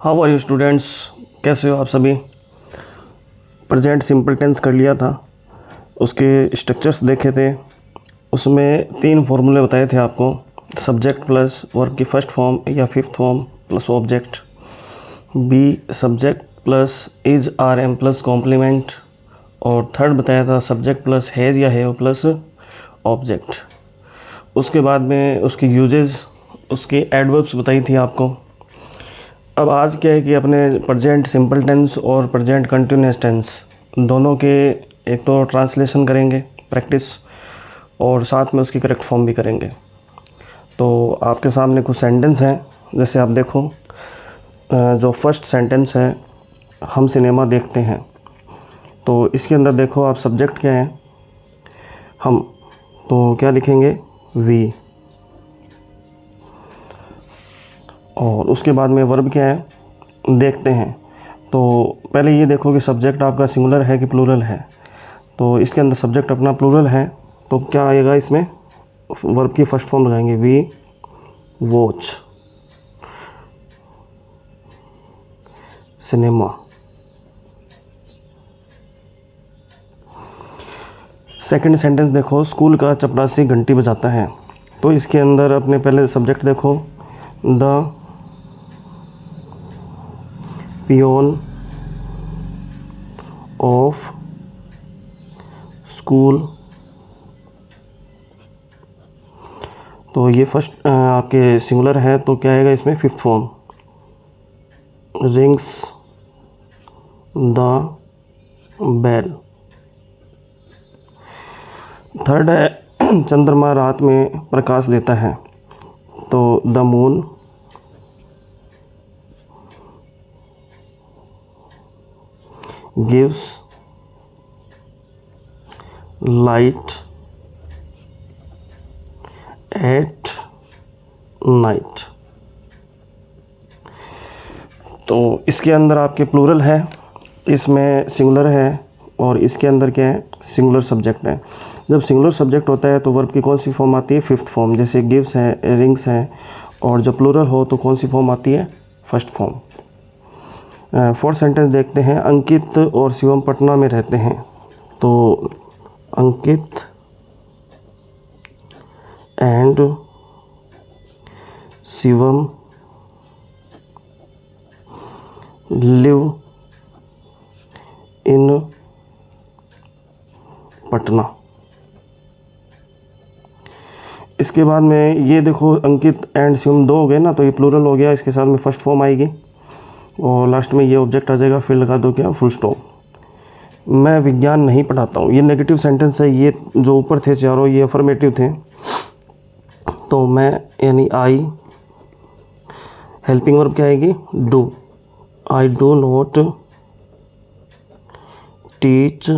How are you students, कैसे हो आप सभी। प्रेजेंट सिंपल टेंस कर लिया था, उसके स्ट्रक्चर्स देखे थे। उसमें 3 फॉर्मूले बताए थे आपको। सब्जेक्ट प्लस वर्ब की फर्स्ट फॉर्म या fifth form plus object, be subject plus is are am plus complement, और थर्ड बताया था सब्जेक्ट प्लस हैज़ या हैव प्लस ऑब्जेक्ट। उसके बाद में उसकी यूजेस, उसकी एडवर्ब्स बताई थी आपको। अब आज क्या है कि अपने प्रेजेंट सिंपल टेंस और प्रेजेंट कंटिन्यूस टेंस दोनों के एक तो ट्रांसलेशन करेंगे प्रैक्टिस, और साथ में उसकी करेक्ट फॉर्म भी करेंगे। तो आपके सामने कुछ सेंटेंस हैं, जैसे आप देखो। जो फर्स्ट सेंटेंस है, हम सिनेमा देखते हैं। तो इसके अंदर देखो आप, सब्जेक्ट क्या है, हम, तो क्या लिखेंगे, वी। और उसके बाद में वर्ब क्या है, देखते हैं। तो पहले ये देखो कि सब्जेक्ट आपका सिंगुलर है कि प्लूरल है। तो इसके अंदर सब्जेक्ट अपना प्लूरल है, तो क्या आएगा इसमें, वर्ब की फर्स्ट फॉर्म लगाएंगे, we watch cinema. Second sentence देखो, स्कूल का चपरासी घंटी बजाता है। तो इसके अंदर अपने पहले सब्जेक्ट देखो, द पियोन ऑफ स्कूल। तो ये फर्स्ट आपके सिंगुलर है, तो क्या आएगा इसमें, fifth form, rings the bell. Third है चंद्रमा रात में प्रकाश देता है। तो the moon gives light at night. तो इसके अंदर आपके प्लूरल है, इसमें सिंगुलर है, और इसके अंदर क्या है, सिंगुलर सब्जेक्ट है। जब सिंगुलर सब्जेक्ट होता है तो वर्ब की कौन सी फॉर्म आती है, फिफ्थ फॉर्म। जैसे गिव्स है, रिंग्स है। और जब प्लूरल हो तो कौन सी फॉर्म आती है, फर्स्ट फॉर्म। फोर्थ सेंटेंस देखते हैं, अंकित और शिवम पटना में रहते हैं। तो Ankit and Shivam live in Patna. इसके बाद में ये देखो, अंकित एंड शिवम 2 हो गए ना, तो ये प्लूरल हो गया, इसके साथ में फर्स्ट फॉर्म आएगी, और लास्ट में ये ऑब्जेक्ट आ जाएगा, फिर लगा दो क्या, फुल स्टॉप। मैं विज्ञान नहीं पढ़ाता हूँ, ये नेगेटिव सेंटेंस है। ये जो ऊपर थे चारों, ये अफर्मेटिव थे। तो मैं यानी आई, हेल्पिंग वर्ब क्या आएगी, do. I do not teach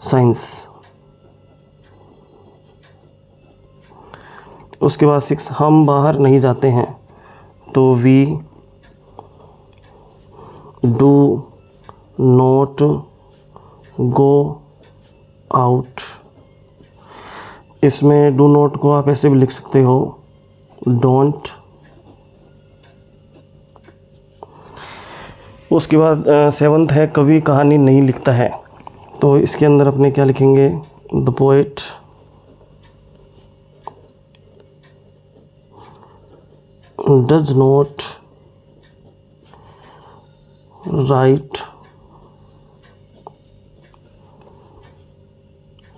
science. उसके बाद 6, हम बाहर नहीं जाते हैं। तो we do not go out. इसमें डू नॉट को आप ऐसे भी लिख सकते हो, डोंट। उसके बाद 7th है, कवि कहानी नहीं लिखता है। तो इसके अंदर अपने क्या लिखेंगे, the poet does not write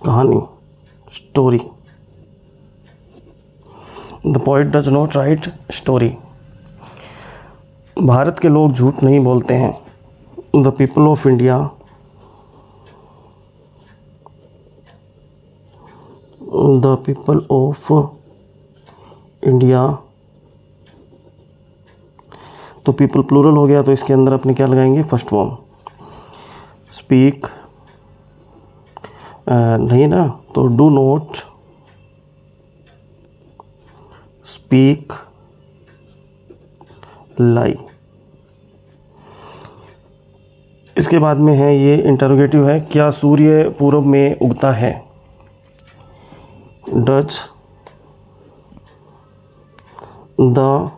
कहानी, story. The poet does not write story. Bharat के लोग झूठ नहीं बोलते हैं। The people of India the people of India. तो पीपल प्लूरल हो गया, तो इसके अंदर अपने क्या लगाएंगे, फर्स्ट फॉर्म। स्पीक नहीं ना, तो डू नॉट स्पीक लाई। इसके बाद में है ये इंटरोगेटिव है, क्या सूर्य पूर्व में उगता है। Does the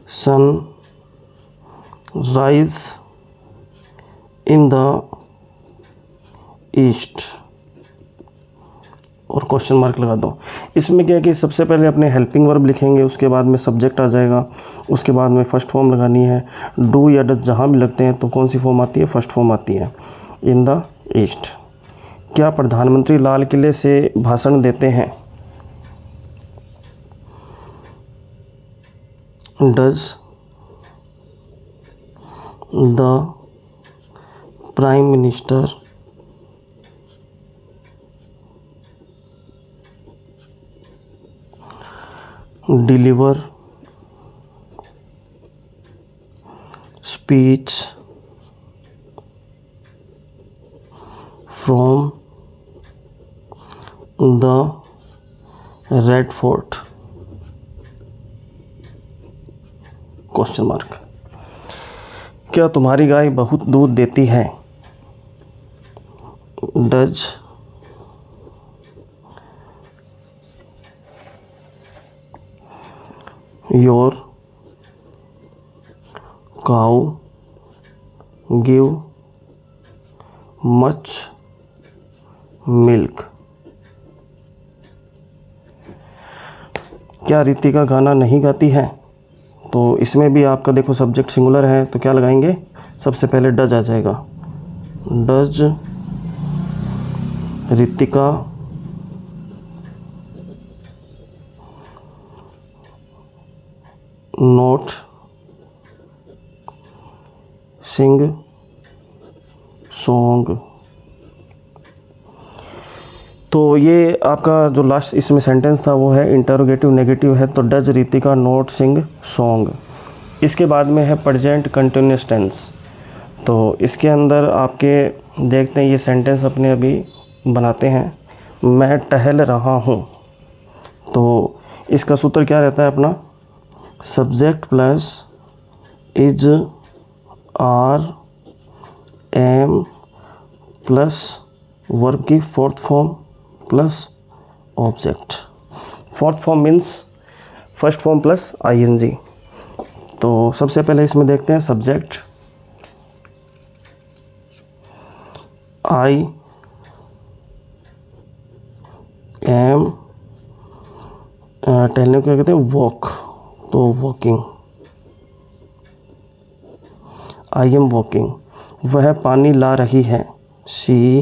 sun rise in the east, और क्वेश्चन मार्क लगा दो। इसमें क्या है कि सबसे पहले अपने हेल्पिंग वर्ब लिखेंगे, उसके बाद में सब्जेक्ट आ जाएगा, उसके बाद में फर्स्ट फॉर्म लगानी है। डू या डज जहाँ भी लगते हैं तो कौन सी फॉर्म आती है, फर्स्ट फॉर्म आती है, इन द ईस्ट। क्या प्रधानमंत्री लाल किले से भाषण देते हैं? Does the prime minister deliver speech from the red fort, question mark. क्या तुम्हारी गाय बहुत दूध देती है? Does your cow give much milk? क्या रितिका गाना नहीं गाती है? तो इसमें भी आपका देखो सब्जेक्ट सिंगुलर है तो क्या लगाएंगे, सबसे पहले डज आ जाएगा। Does Ritika note sing song? तो ये आपका जो लास्ट इसमें सेंटेंस था वो है इंटरोगेटिव नेगेटिव है, तो does Ritika note sing song. इसके बाद में है प्रेजेंट कंटिन्यूअस टेंस। तो इसके अंदर आपके देखते हैं ये सेंटेंस अपने अभी बनाते हैं। मैं टहल रहा हूँ, तो इसका सूत्र क्या रहता है अपना, subject plus is are am plus verb की fourth form plus object. Fourth form means first form plus I N G. तो सबसे पहले इसमें देखते हैं सब्जेक्ट आई एम, टहलने को क्या कहते हैं, वॉक, तो वॉकिंग, आई एम वॉकिंग। वह पानी ला रही है, शी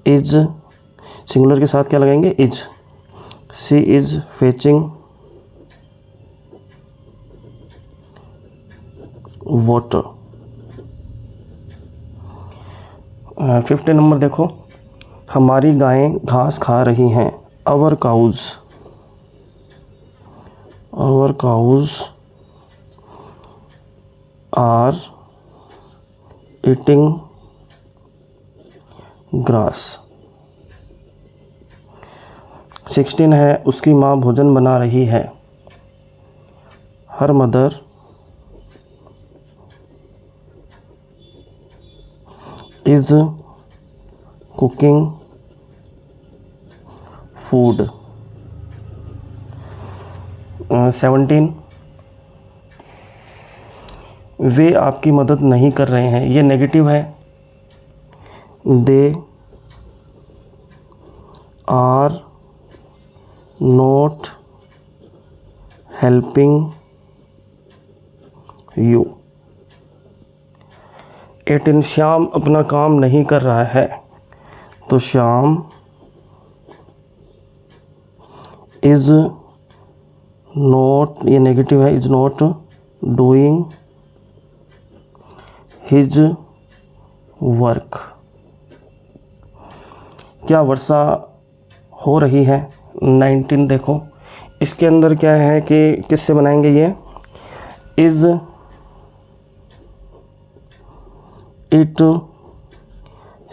इज, सिंगुलर के साथ क्या लगाएंगे, is, she is fetching water. 50 number देखो, हमारी गायें घास खा रही हैं, our cows, our cows are eating grass. 16 है, उसकी माँ भोजन बना रही है, हर मदर इज कुकिंग फूड। 17, वे आपकी मदद नहीं कर रहे हैं, ये नेगेटिव है, they are not helping you. 18, Shyam अपना काम नहीं कर रहा है, तो श्याम इज़ नॉट, ये नेगेटिव है, is not doing his work. क्या वर्षा हो रही है? 19 देखो, इसके अंदर क्या है कि किससे बनाएंगे, ये is it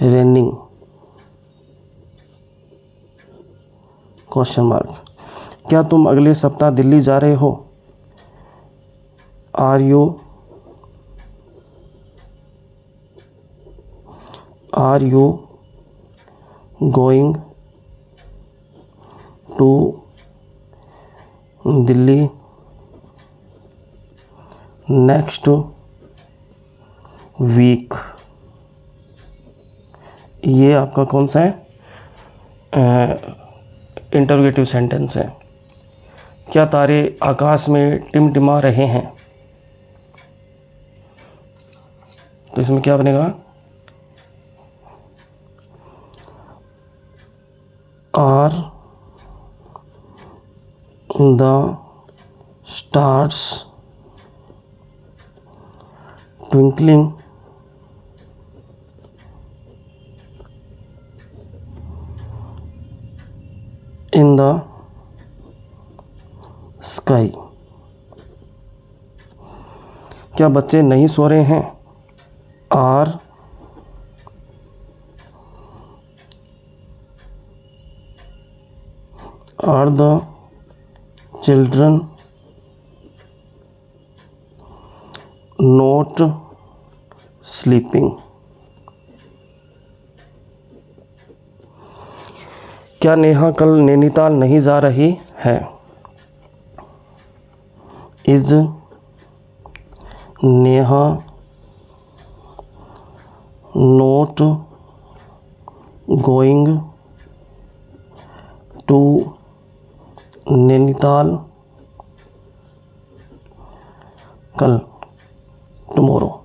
raining, question mark. क्या तुम अगले सप्ताह दिल्ली जा रहे हो? Are you going to Delhi next week. ये आपका कौन सा है? इंटरोगेटिव सेंटेंस है। क्या तारे आकाश में टिमटिमा रहे हैं? तो इसमें क्या बनेगा? Are the stars twinkling in the sky. क्या बच्चे नहीं सो रहे हैं? Are the children not sleeping. क्या नेहा कल नैनीताल नहीं जा रही है? Is Neha not going to Nainital कल, टुमारो।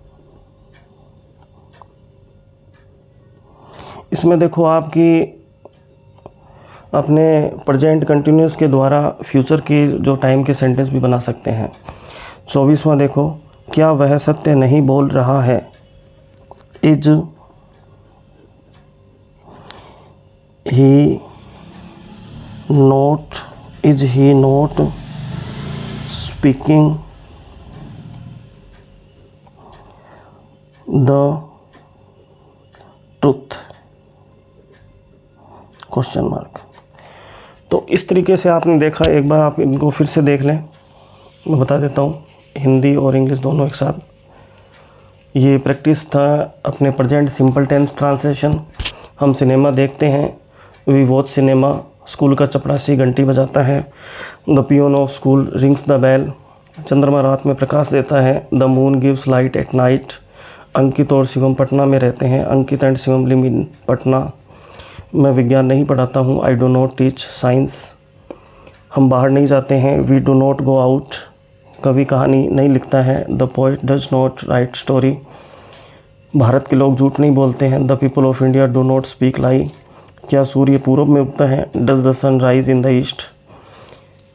इसमें देखो आपकी अपने प्रेजेंट कंटिन्यूस के द्वारा फ्यूचर की जो टाइम के सेंटेंस भी बना सकते हैं। 24वां देखो, क्या वह सत्य नहीं बोल रहा है? Is he not speaking the truth? Question mark. तो इस तरीके से आपने देखा, एक बार आप इनको फिर से देख लें। मैं बता देता हूँ, हिंदी और इंग्लिश दोनों एक साथ। ये प्रैक्टिस था अपने प्रेजेंट सिंपल टेंस ट्रांसलेशन। हम सिनेमा देखते हैं, वी वॉच सिनेमा। स्कूल का चपरासी घंटी बजाता है, the peon of school rings the bell. चंद्रमा रात में प्रकाश देता है, the moon gives light at night. Ankit और शिवम पटना में रहते हैं, Ankit and Shivam live in Patna. मैं विज्ञान नहीं पढ़ाता हूँ, I do not teach science. हम बाहर नहीं जाते हैं, we do not go out. कवि कहानी नहीं लिखता है, the poet does not write story. Bharat के लोग झूठ नहीं बोलते हैं, the people of India do not speak lie. क्या सूर्य पूर्व में उगता है? Does the sun rise in the east.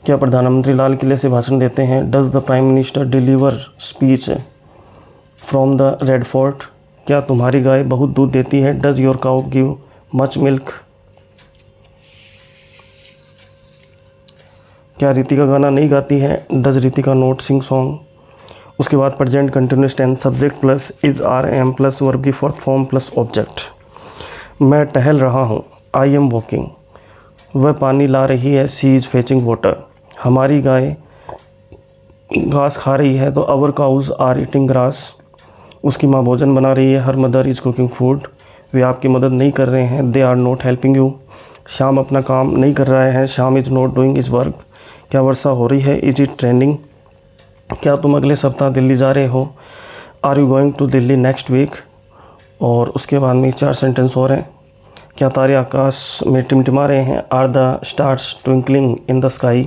क्या प्रधानमंत्री लाल किले से भाषण देते हैं? Does the prime minister deliver speech from the red fort. क्या तुम्हारी गाय बहुत दूध देती है? Does your cow give much milk. क्या रितिका गाना नहीं गाती है? Does Ritika not sing song. उसके बाद present continuous tense, subject plus is are am plus verb की फोर्थ फॉर्म प्लस ऑब्जेक्ट। मैं टहल रहा हूँ, आई एम वॉकिंग। वह पानी ला रही है, सी इज फेचिंग वाटर। हमारी गाय घास खा रही है, तो our cows are eating grass. उसकी माँ भोजन बना रही है, हर मदर इज कुकिंग फूड। वे आपकी मदद नहीं कर रहे हैं, they are not helping you. Shyam अपना काम नहीं कर रहा है, Shyam is not doing his work. क्या वर्षा हो रही है? Is it trending. क्या तुम अगले सप्ताह दिल्ली जा रहे हो? Are you going to Delhi next week. और उसके बाद में 4 सेंटेंस और हैं। क्या तारे आकाश में टिमटिमा रहे हैं? Are the stars twinkling in the sky.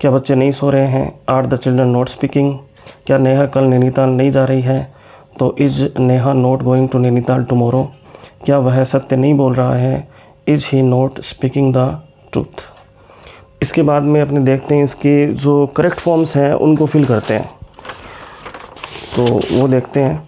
क्या बच्चे नहीं सो रहे हैं? Are the children not speaking. क्या नेहा कल नैनीताल नहीं जा रही है? तो is Neha not going to Nainital tomorrow. क्या वह सत्य नहीं बोल रहा है? Is he not speaking the truth. इसके बाद में अपने देखते हैं इसके जो करेक्ट फॉर्म्स हैं उनको फिल करते हैं, तो वो देखते हैं।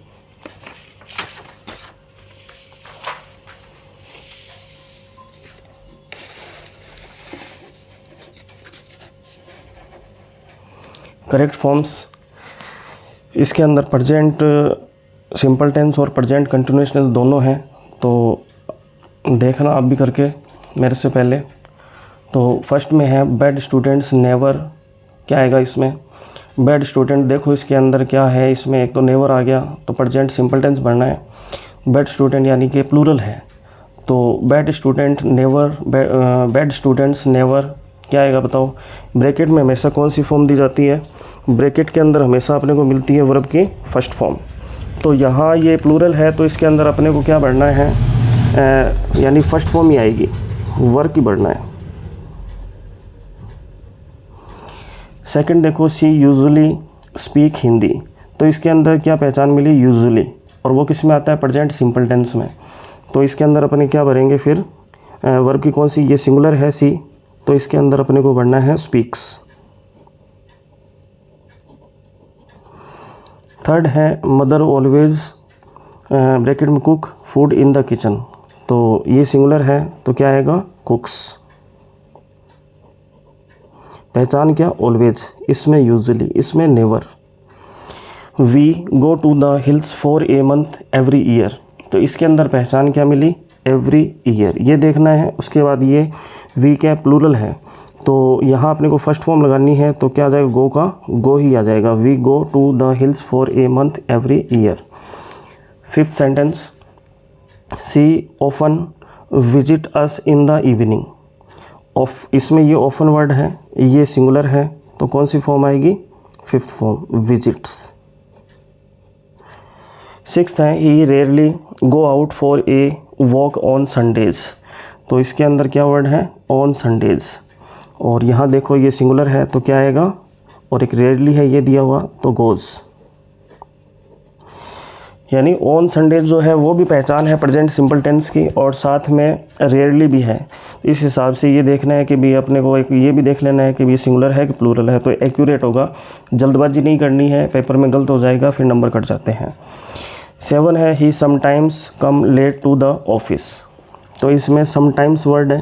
करेक्ट फॉर्म्स इसके अंदर प्रेजेंट सिंपल टेंस और प्रेजेंट कंटिन्यूअस टेंस दोनों हैं, तो देखना आप भी करके मेरे से पहले। तो फर्स्ट में है बैड स्टूडेंट्स नेवर। क्या आएगा इसमें? Bad student. देखो इसके अंदर क्या है, इसमें एक तो नेवर आ गया, तो प्रेजेंट सिंपल टेंस बनना है। बैड स्टूडेंट यानी कि प्लूरल है, तो bad student never, bad students never क्या आएगा बताओ। ब्रैकेट में हमेशा कौन सी फॉर्म दी जाती है, ब्रैकेट के अंदर हमेशा अपने को मिलती है वर्ब की फर्स्ट फॉर्म। तो यहाँ ये प्लूरल है तो इसके अंदर अपने को क्या बढ़ना है, यानी फर्स्ट फॉर्म ही आएगी, वर्ब की बढ़ना है। सेकंड देखो, शी यूजुअली स्पीक हिंदी, तो इसके अंदर क्या पहचान मिली, यूजुअली, और वो किस में आता है, प्रेजेंट सिंपल टेंस में। तो इसके अंदर अपने क्या भरेंगे फिर, वर्ब की कौन सी, ये सिंगुलर है सी, तो इसके अंदर अपने को बढ़ना है स्पीक्स। थर्ड है मदर ऑलवेज ब्रैकेट में cook food in the kitchen, तो ये सिंगुलर है तो क्या आएगा, कुक्स। पहचान क्या, ऑलवेज, इसमें यूजुअली, इसमें never. We go to the hills for a month every year, तो इसके अंदर पहचान क्या मिली, एवरी ईयर, ये देखना है। उसके बाद ये वी क्या प्लूरल है तो यहाँ अपने को फर्स्ट फॉर्म लगानी है, तो क्या आ जाएगा, गो का गो ही आ जाएगा, we go to the hills for a month every year. Fifth sentence, she often visit us in the evening, off, इसमें ये ऑफन वर्ड है, ये सिंगुलर है, तो कौन सी फॉर्म आएगी, फिफ्थ फॉर्म, विजिट्स। सिक्स्थ है, he rarely go out for a walk on Sundays, तो इसके अंदर क्या वर्ड है, ऑन संडेज़, और यहाँ देखो ये सिंगुलर है तो क्या आएगा, और एक रेयरली है ये दिया हुआ तो गोज़। यानी ऑन संडेज जो है वो भी पहचान है प्रेजेंट सिंपल टेंस की, और साथ में रेयरली भी है। इस हिसाब से ये देखना है कि भी अपने को एक ये भी देख लेना है कि भी सिंगुलर है कि प्लूरल है, तो एक्यूरेट होगा, जल्दबाजी नहीं करनी है, पेपर में गलत हो जाएगा फिर नंबर कट जाते हैं। 7 है, he sometimes come late to the office, तो इसमें समटाइम्स वर्ड है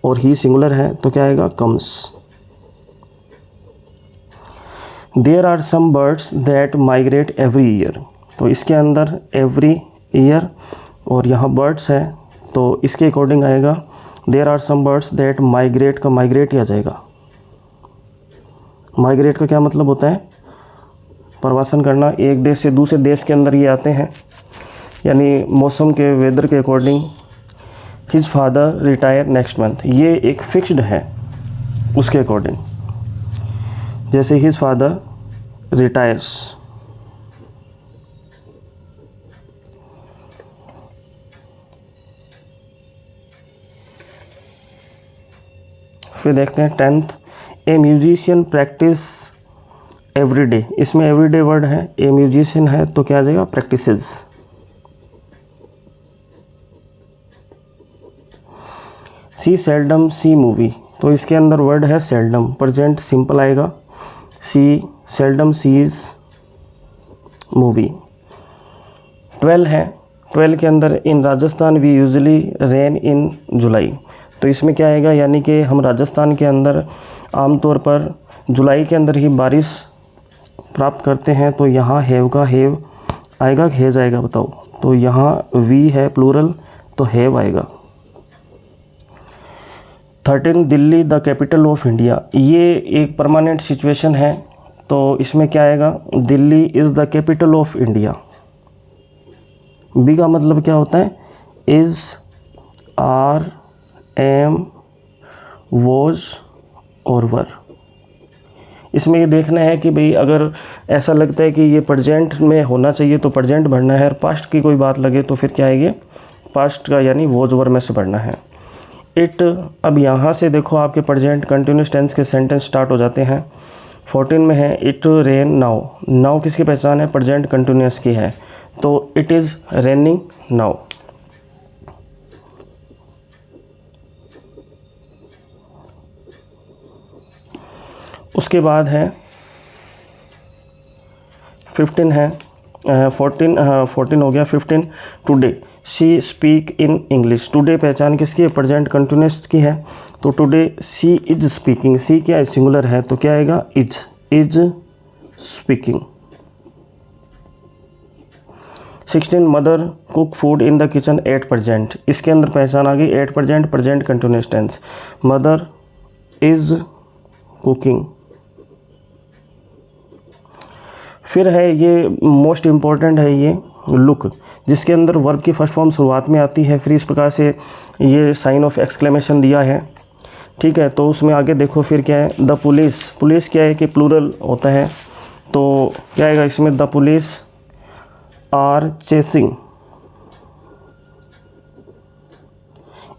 और ही सिंगुलर है तो क्या आएगा, comes. There are some birds that migrate every year, तो इसके अंदर एवरी ईयर और यहाँ बर्ड्स है तो इसके अकॉर्डिंग आएगा there are some birds that migrate, का माइग्रेट ही आ जाएगा। माइग्रेट का क्या मतलब होता है, प्रवासन करना, एक देश से दूसरे देश के अंदर ये आते हैं, यानी मौसम के वेदर के according. His father retire next month, ये एक फिक्स्ड है उसके अकॉर्डिंग, जैसे हिज फादर रिटायर्स। फिर देखते हैं 10th, ए म्यूजिशियन प्रैक्टिस एवरी डे, इसमें एवरी डे वर्ड है, ए म्यूजिशियन है तो क्या आ जाएगा, प्रैक्टिसेस। सी सेल्डम सी मूवी, तो इसके अंदर वर्ड है सेल्डम, प्रेजेंट सिंपल आएगा, सी सेल्डम सीज मूवी। 12 है, 12 के अंदर इन राजस्थान वी यूजुअली रेन इन जुलाई, तो इसमें क्या आएगा, यानी कि हम राजस्थान के अंदर आमतौर पर जुलाई के अंदर ही बारिश प्राप्त करते हैं, तो यहाँ हैव का हैव आएगा कि हैज आएगा बताओ, तो यहाँ वी है प्लूरल तो हैव आएगा। 13 Delhi the capital of India, ये एक परमानेंट सिचुएशन है तो इसमें क्या आएगा, Delhi is the capital of India. Be का मतलब क्या होता है, इज़, आर, एम, वॉज और वर। इसमें ये देखना है कि भाई अगर ऐसा लगता है कि ये प्रेजेंट में होना चाहिए तो प्रेजेंट भरना है, और पास्ट की कोई बात लगे तो फिर क्या आएगी, पास्ट का यानी वॉज वर में से भरना है। इट, अब यहाँ से देखो आपके प्रेजेंट कंटिन्यूस टेंस के सेंटेंस स्टार्ट हो जाते हैं। 14 में है इट रेन नाउ, नाउ किसकी पहचान है, प्रेजेंट कंटिन्यूस की है, तो इट इज़ रेनिंग नाउ। उसके बाद है 15 है, 14 हो गया। 15 today she speak in English, today पहचान किसकी है, प्रेजेंट कंटिन्यूस की है, तो today she is speaking, she क्या है, सिंगुलर है तो क्या आएगा, is speaking. 16 mother cook food in the kitchen at present, इसके अंदर पहचान आ गई at present, present continuous tense, mother is cooking. फिर है ये मोस्ट इम्पॉर्टेंट है ये लुक, जिसके अंदर वर्ब की फर्स्ट फॉर्म शुरुआत में आती है, फिर इस प्रकार से ये साइन ऑफ एक्सक्लेमेशन दिया है, ठीक है, तो उसमें आगे देखो फिर क्या है, द पुलिस, पुलिस क्या है कि प्लूरल होता है, तो क्या आएगा इसमें, द पुलिस आर चेसिंग,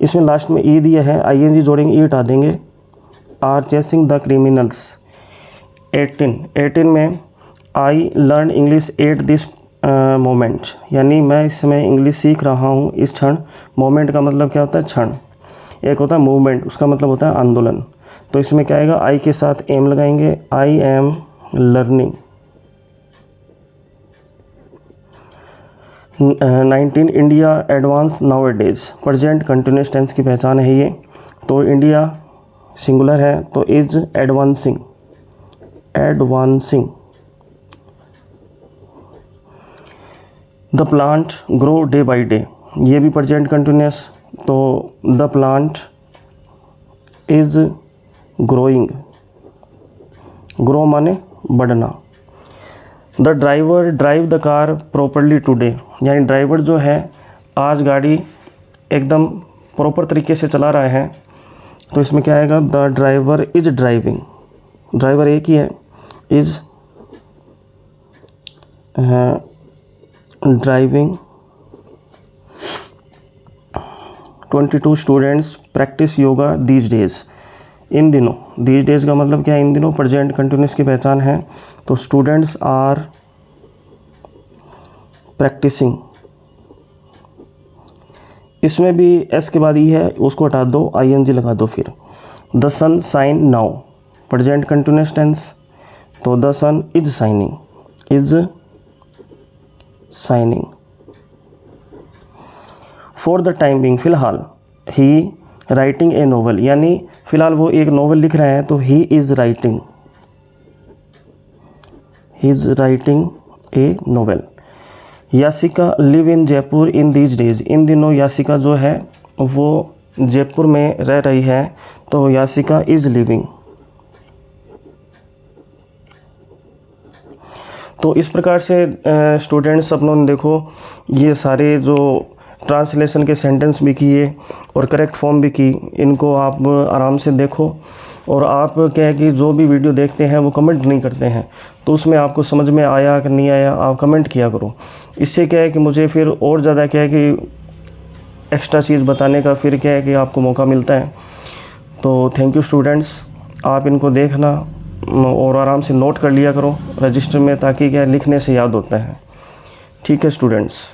इसमें लास्ट में ई दिया है, आईएनजी जोड़ेंगे, ई हटा देंगे, आर चेसिंग द क्रिमिनल्स। 18 में I learn English at this moment, यानी मैं इसमें इंग्लिश सीख रहा हूँ इस क्षण। मोमेंट का मतलब क्या होता है, क्षण। एक होता है मूवमेंट, उसका मतलब होता है आंदोलन। तो इसमें क्या आएगा, आई के साथ एम लगाएंगे, I am learning. 19 India advance nowadays, present continuous tense की पहचान है ये। तो इंडिया सिंगुलर है तो is advancing, advancing. The plant grow day by day, ये भी प्रेजेंट कंटिन्यूस, तो the plant is growing, grow माने बढ़ना। The driver drive the car properly today, यानी ड्राइवर जो है आज गाड़ी एकदम प्रॉपर तरीके से चला रहा है। तो इसमें क्या आएगा, the driver is driving, driver एक ही है, is driving. 22 students practice yoga these days, इन दिनों, दीज डेज का मतलब क्या है, इन दिनों, प्रेजेंट कंटिन्यूस की पहचान है। तो स्टूडेंट्स आर प्रैक्टिसिंग, इसमें भी एस के बाद ई है, उसको हटा दो, आईएनजी लगा दो फिर। The sun shine now, present continuous tense, तो the sun is shining, is shining. For the time being, फिलहाल, ही राइटिंग ए नोवेल, यानी फ़िलहाल वो एक नोवेल लिख रहा है, तो he is writing, he is writing a novel. Yasika live in Jaipur in these days, इन दिनों यासिका जो है वो जयपुर में रह रही है, तो यासिका इज़ लिविंग। तो इस प्रकार से स्टूडेंट्स अपनों ने देखो ये सारे जो ट्रांसलेशन के सेंटेंस भी किए और करेक्ट फॉर्म भी की, इनको आप आराम से देखो। और आप क्या है कि जो भी वीडियो देखते हैं वो कमेंट नहीं करते हैं, तो उसमें आपको समझ में आया कि नहीं आया आप कमेंट किया करो। इससे क्या है कि मुझे फिर और ज़्यादा क्या है कि एक्स्ट्रा चीज़ बताने का फिर क्या है कि आपको मौका मिलता है। तो थैंक यू स्टूडेंट्स, आप इनको देखना और आराम से नोट कर लिया करो रजिस्टर में, ताकि क्या लिखने से याद होता है। ठीक है स्टूडेंट्स।